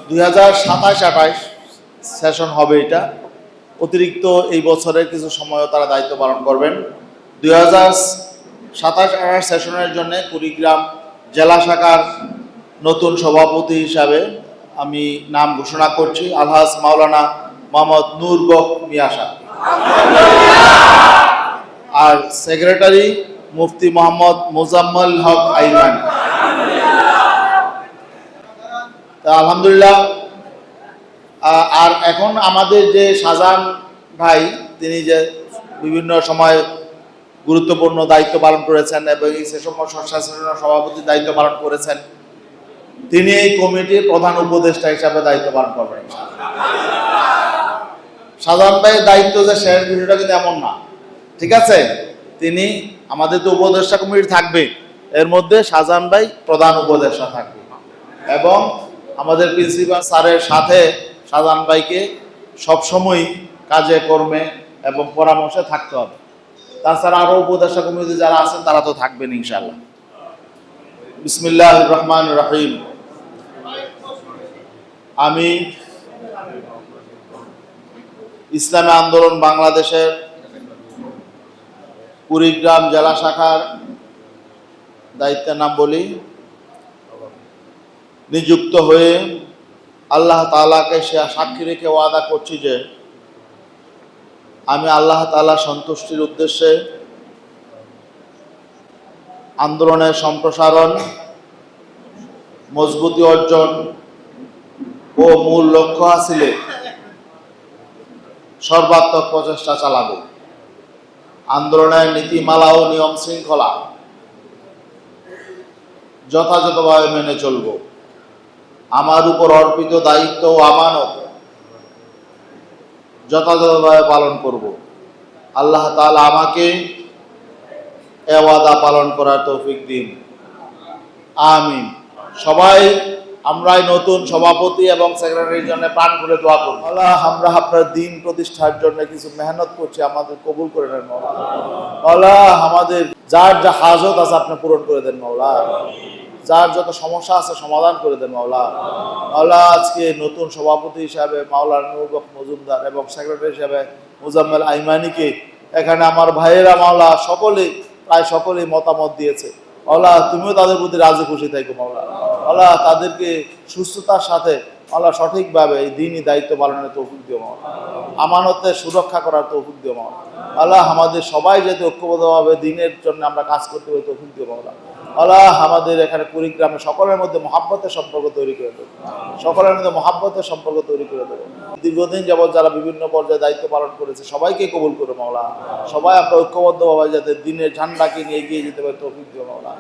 2027-28 session হবে এটা। অতিরিক্ত এই বছরের কিছু সময়ও তারা দায়িত্ব পালন করবেন। 2027-28 সেশনের জন্য কুড়িগ্রাম জেলা শাখার নতুন সভাপতি হিসাবে আমি নাম ঘোষণা করছি আলহাজ মাওলানা মোহাম্মদ নূর বক মিয়া সাহেব। আর সেক্রেটারি মুফতি মোহাম্মদ মোজাম্মেল হক আইমান। আলহামদুলিল্লাহ। আর এখন আমাদের যে শাহজাহান ভাই, তিনি যে বিভিন্ন সময় গুরুত্বপূর্ণ দায়িত্ব পালন করেছেন এবং এই সেশন সভাপতির দায়িত্ব পালন করেছেন, তিনি এই কমিটির প্রধান উপদেষ্টা হিসাবে দায়িত্ব পালন করবেন। শাহজাহান ভাইয়ের দায়িত্ব যে শেষ, বিষয়টা কিন্তু এমন না, ঠিক আছে? তিনি আমাদের তো উপদেষ্টা কমিটি থাকবে, এর মধ্যে শাহজাহান ভাই প্রধান উপদেষ্টা থাকবে এবং আমাদের প্রিন্সিপাল স্যারের সাথে শাহজাহান ভাইকে সবসময় কাজে কর্মে এবং পরামর্শে থাকতে হবে। তাছাড়া আরও উপদেষ্টা কমিটি যারা আছেন তারা তো থাকবেন ইনশাআল্লাহ। বিসমিল্লাহির রহমানির রহিম। আমি ইসলামী আন্দোলন বাংলাদেশের কুড়িগ্রাম জেলা শাখার দায়িত্বের নাম বলি। নিযুক্ত হয়ে আল্লাহ তাআলাকে সাক্ষী রেখে ওয়াদা করছি যে আমি আল্লাহ তাআলা সন্তুষ্টির উদ্দেশ্যে আন্দোলনের সম্প্রসারণ, মজবুতি অর্জন ও মূল লক্ষ্য হাসিলে সর্বাত্মক প্রচেষ্টা চালাব। আন্দোলনের নীতিমালা ও নিয়ম শৃঙ্খলা যথাযথভাবে মেনে চলব। আমার উপর অর্পিত দায়িত্ব ও আমানত যথাযথভাবে পালন করব। আল্লাহ তাআলা আমাকে এ ওয়াদা পালন করার তৌফিক দিন, আমিন। সবাই আমরাই নতুন সভাপতি এবং সেক্রেটারির জন্য প্রাণ করে দোয়া করব। আল্লাহ, আমরা আপনার দিন প্রতিষ্ঠার জন্য কিছু মেহনত করছি, আমাদের কবুল করে নেন মাওলা। আল্লাহ, আমাদের যার যা হাজত আছে আপনি পূরণ করে দেন মাওলা। যার যত সমস্যা আছে সমাধান করে দেন মাওলা। মাওলা, আজকে নতুন সভাপতি হিসাবে মাওলানা নূর বক মজুমদার এবং সেক্রেটারি হিসাবে মোজাম্মেল আইমানিকে এখানে আমার ভাইয়েরা মাওলা প্রায় সকলেই মতামত দিয়েছে। মাওলা, তুমিও তাদের প্রতি রাজি খুশি থাকো মাওলা। মাওলা, তাদেরকে সুস্থতার সাথে মাওলা সঠিকভাবে এই দিনই দায়িত্ব পালনের তৌফিক দিও মাওলা। আমানতের সুরক্ষা করার তৌফিক দিও মাওলা। আল্লাহ, আমাদের সবাই যাতে ঐক্যবদ্ধভাবে দিনের জন্য আমরা কাজ করতে পারি তৌফিক দিও মাওলা। আল্লাহ, আমাদের এখানে কুড়িগ্রামে সকলের মধ্যে মহাব্বতের সম্পর্ক তৈরি করে দেবো, সকলের মধ্যে মহাব্বতের সম্পর্ক তৈরি করে দেবো। দীর্ঘদিন যাবৎ যারা বিভিন্ন পর্যায়ে দায়িত্ব পালন করেছে সবাইকে কবুল করে মাওলা। সবাই আমরা ঐক্যবদ্ধভাবে যাতে দিনের ঝান্ডাকে নিয়ে এগিয়ে যেতে পারি তৌফিক দিও মাওলা।